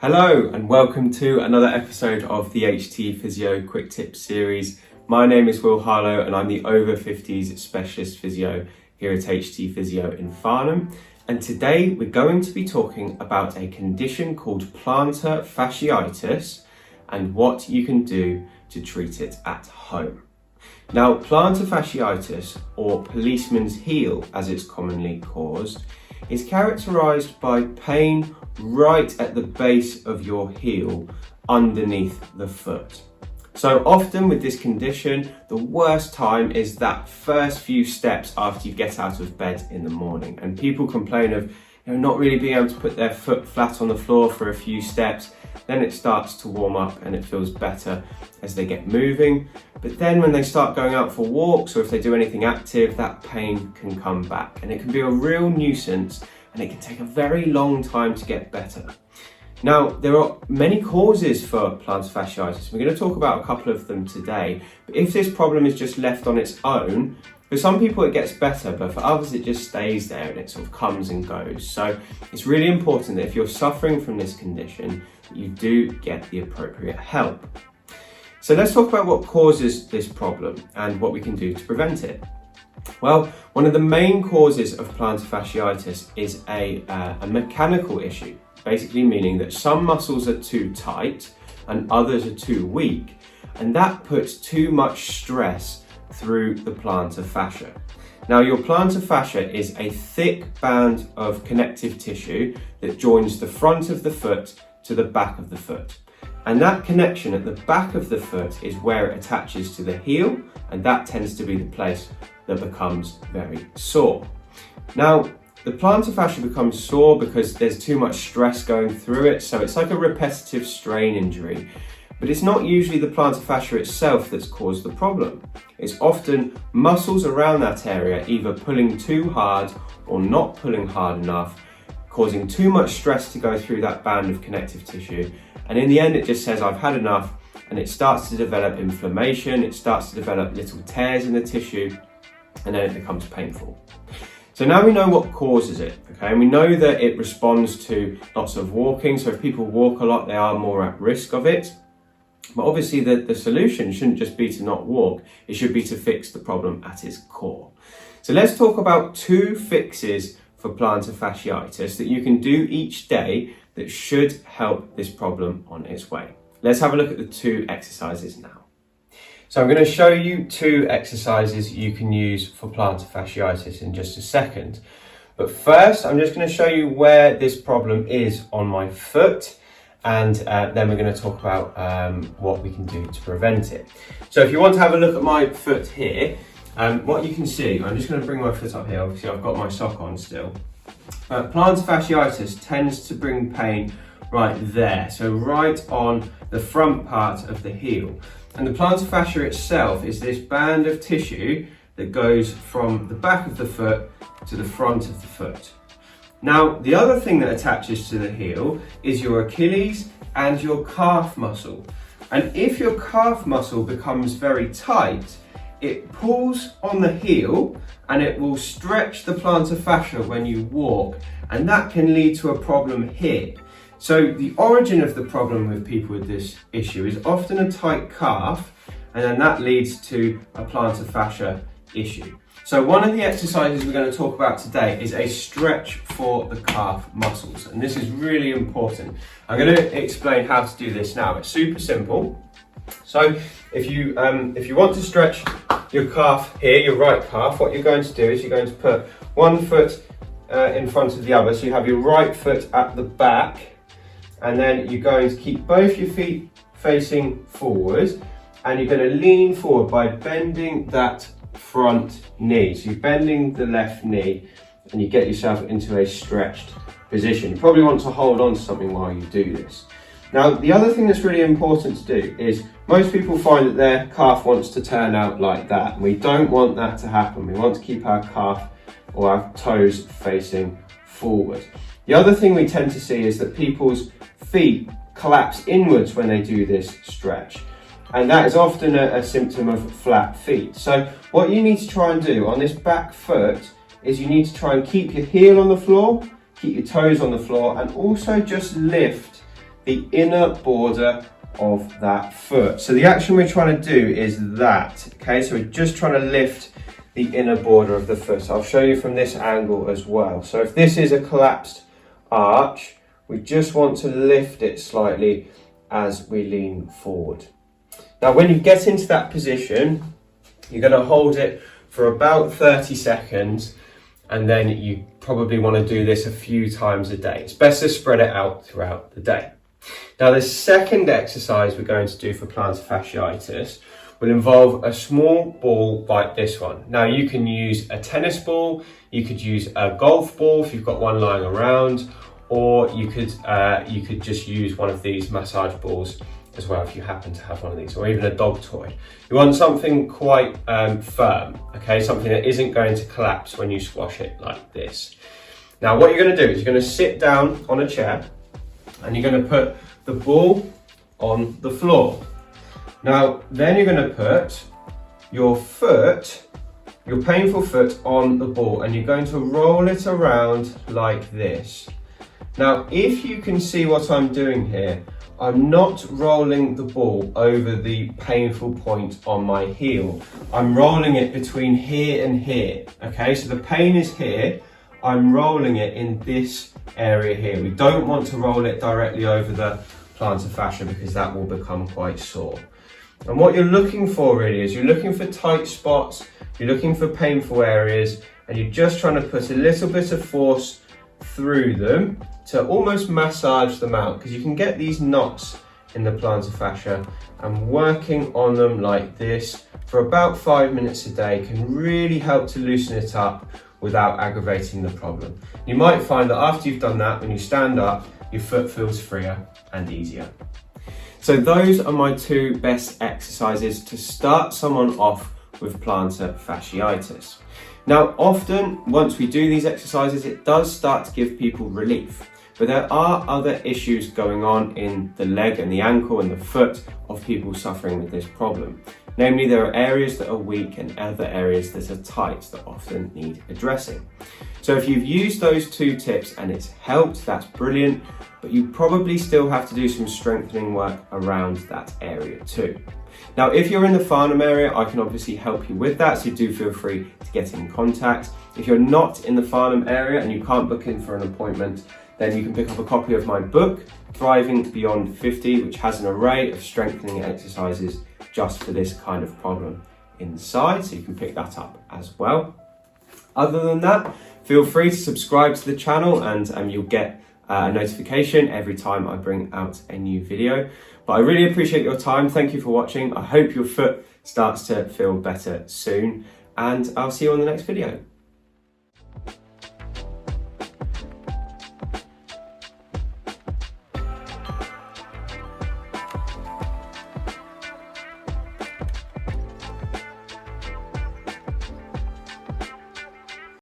Hello and welcome to another episode of the HT Physio Quick Tips series. My name is Harlow and I'm the Over-Fifties Specialist Physio here at HT Physio in Farnham. And today we're going to be talking about a condition called plantar fasciitis and what you can do to treat it at home. Now, plantar fasciitis, or policeman's heel as it's commonly caused, is characterised by pain right at the base of your heel underneath the foot. So often with this condition, the worst time is that first few steps after you get out of bed in the morning. And people complain of not really being able to put their foot flat on the floor for a few steps. Then it starts to warm up and it feels better as they get moving. But then when they start going out for walks or if they do anything active, that pain can come back and it can be a real nuisance and it can take a very long time to get better. Now, there are many causes for plantar fasciitis. We're going to talk about a couple of them today. But if this problem is just left on its own, for some people it gets better, but for others it just stays there and it sort of comes and goes. So it's really important that if you're suffering from this condition, that you do get the appropriate help. So let's talk about what causes this problem and what we can do to prevent it. Well, one of the main causes of plantar fasciitis is a mechanical issue, basically meaning that some muscles are too tight and others are too weak, and that puts too much stress through the plantar fascia. Now, your plantar fascia is a thick band of connective tissue that joins the front of the foot to the back of the foot. And that connection at the back of the foot is where it attaches to the heel, and that tends to be the place that becomes very sore. Now, the plantar fascia becomes sore because there's too much stress going through it, so it's like a repetitive strain injury. But it's not usually the plantar fascia itself that's caused the problem. It's often muscles around that area either pulling too hard or not pulling hard enough, causing too much stress to go through that band of connective tissue. And in the end, it just says, I've had enough, and it starts to develop inflammation, it starts to develop little tears in the tissue, and then it becomes painful. So now we know what causes it, okay? And we know that it responds to lots of walking. So if people walk a lot, they are more at risk of it. But obviously the solution shouldn't just be to not walk, it should be to fix the problem at its core. So let's talk about 2 fixes for plantar fasciitis that you can do each day that should help this problem on its way. Let's have a look at the 2 exercises now. So I'm going to show you 2 exercises you can use for plantar fasciitis in just a second. But first, I'm just going to show you where this problem is on my foot, and then we're going to talk about what we can do to prevent it. So if you want to have a look at my foot here, what you can see, I'm just going to bring my foot up here. Obviously, I've got my sock on still. Plantar fasciitis tends to bring pain right there, so right on the front part of the heel. And the plantar fascia itself is this band of tissue that goes from the back of the foot to the front of the foot. Now, the other thing that attaches to the heel is your Achilles and your calf muscle. And if your calf muscle becomes very tight, it pulls on the heel and it will stretch the plantar fascia when you walk, and that can lead to a problem here. So the origin of the problem with people with this issue is often a tight calf, and then that leads to a plantar fascia issue. So one of the exercises we're going to talk about today is a stretch for the calf muscles, and this is really important. I'm going to explain how to do this now. It's super simple. So if you want to stretch your calf here, your right calf, what you're going to do is you're going to put one foot in front of the other. So you have your right foot at the back, and then you're going to keep both your feet facing forward, and you're going to lean forward by bending that front knee. So you're bending the left knee and you get yourself into a stretched position. You probably want to hold on to something while you do this. Now, the other thing that's really important to do is most people find that their calf wants to turn out like that. We don't want that to happen. We want to keep our calf or our toes facing forward. The other thing we tend to see is that people's feet collapse inwards when they do this stretch. And that is often a symptom of flat feet. So what you need to try and do on this back foot is you need to try and keep your heel on the floor, keep your toes on the floor, and also just lift the inner border of that foot. So the action we're trying to do is that, okay? So we're just trying to lift the inner border of the foot. I'll show you from this angle as well. So if this is a collapsed arch, we just want to lift it slightly as we lean forward. Now, when you get into that position, you're going to hold it for about 30 seconds, and then you probably want to do this a few times a day. It's best to spread it out throughout the day. Now, the second exercise we're going to do for plantar fasciitis will involve a small ball like this one. Now, you can use a tennis ball, you could use a golf ball if you've got one lying around, or you could just use one of these massage balls as well if you happen to have one of these, or even a dog toy. You want something quite firm, okay? Something that isn't going to collapse when you squash it like this. Now, what you're going to do is you're going to sit down on a chair and you're going to put the ball on the floor. Now, then you're going to put your foot, your painful foot, on the ball, and you're going to roll it around like this. Now, if you can see what I'm doing here, I'm not rolling the ball over the painful point on my heel. I'm rolling it between here and here, okay? So the pain is here. I'm rolling it in this area here. We don't want to roll it directly over the plantar fascia because that will become quite sore. And what you're looking for really is you're looking for tight spots, you're looking for painful areas, and you're just trying to put a little bit of force through them to almost massage them out, because you can get these knots in the plantar fascia, and working on them like this for about 5 minutes a day can really help to loosen it up without aggravating the problem. You might find that after you've done that, when you stand up, your foot feels freer and easier. So those are my two best exercises to start someone off with plantar fasciitis. Now, often once we do these exercises, it does start to give people relief, but there are other issues going on in the leg and the ankle and the foot of people suffering with this problem. Namely, there are areas that are weak and other areas that are tight that often need addressing. So if you've used those two tips and it's helped, that's brilliant, but you probably still have to do some strengthening work around that area too. Now, if you're in the Farnham area, I can obviously help you with that, so do feel free to get in contact. If you're not in the Farnham area and you can't book in for an appointment, then you can pick up a copy of my book, Thriving Beyond 50, which has an array of strengthening exercises just for this kind of problem inside, so you can pick that up as well. Other than that, feel free to subscribe to the channel and you'll get a notification every time I bring out a new video. But I really appreciate your time. Thank you for watching. I hope your foot starts to feel better soon, and I'll see you on the next video.